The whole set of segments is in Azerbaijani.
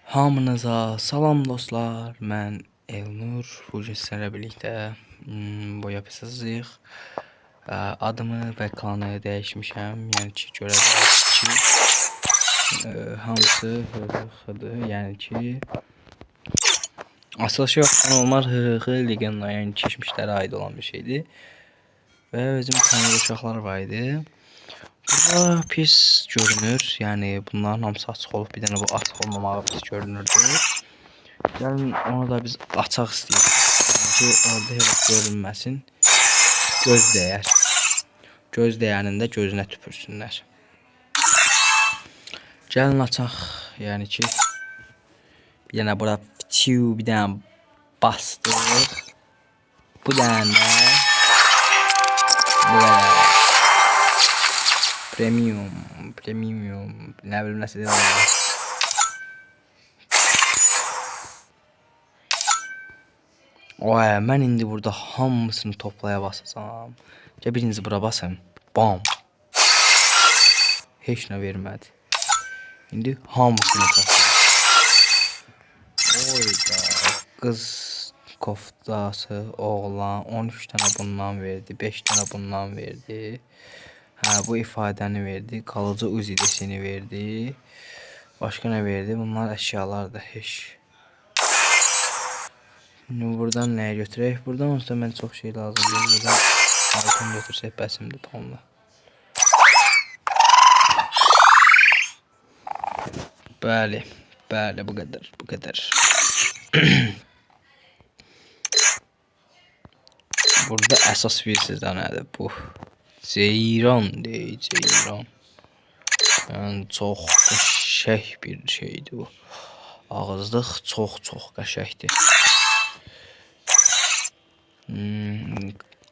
Hamınıza salam dostlar. Mən Elnur. Bugün sizlərlə birlikdə boya pisəcəyik. Adımı və klanı dəyişmişəm. Yəni ki, görə bilərsiniz ki, hamısı hıdır. Yəni ki, açılışı yoxdan olmaz legendaya, yəni keçmişlərə aid olan bir şeydir. Və bizim kanalda uşaqlar var idi. Burada pis görünür. Yəni bunların hamısı açıq olub. Bir dənə bu açıq olmamağı pis görünürdü. Gəlin onu da biz açaq istəyirik. Yəni ki, orada heç görünməsin. Göz dəyər. Göz dəyənində gözünə tüpürsünlər. Gəlin açaq. Yəni ki, bir dənə bura fitiu, bir dənə bastıq. Bu dənə bu qədər. Premium, nə bilim nəsə deyirəm. Oy, mən indi burada hamısını toplaya basacağam. Gəl birinizi bura basın. Bam. Heç nə vermədi. İndi hamısını toplayacağam. Oy da, qız koftası, oğlan 13 dənə bundan verdi, 5 dənə bundan verdi. Bu ifadəni verdi, kalıcı uzi deseni verdi. Başqa nə verdi? Bunlar əşyalardır, heç. Şimdi buradan nəyə götürək? Buradan olsa mən çox şey lazımdır. Buradan altın götürsək bəsimdir tamamla. Bəli, bu qədər. Burada əsas bilsizdə nədir bu? Ceyran deyil, ceyran. Yəni çox qəşəng bir şeydir bu. Ağızlıq çox qəşəngdir.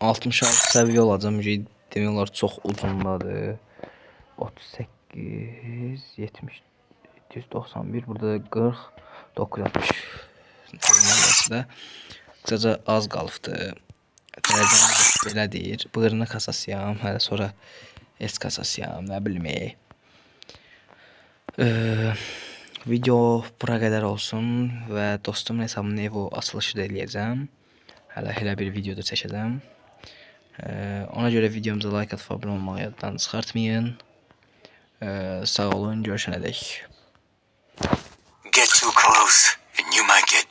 66 səviyyə olacam. Demək olar çox uzundadır. 38, 70, 791, burada 40, 960. Qısaca az qalıbdı. Dərəcəmiz belə deyir. Bığırına kasasıyam, hələ sonra es kasasıyam, nə bilim. Video bura qədər olsun və dostumun hesabının evo açılışı da eləyəcəm. Hələ bir video da çəkəcəm. Ona görə videomuza like atıb abunə olmağı yaddan çıxartmayın. Sağ olun, görüşənədək. Get too close and you might get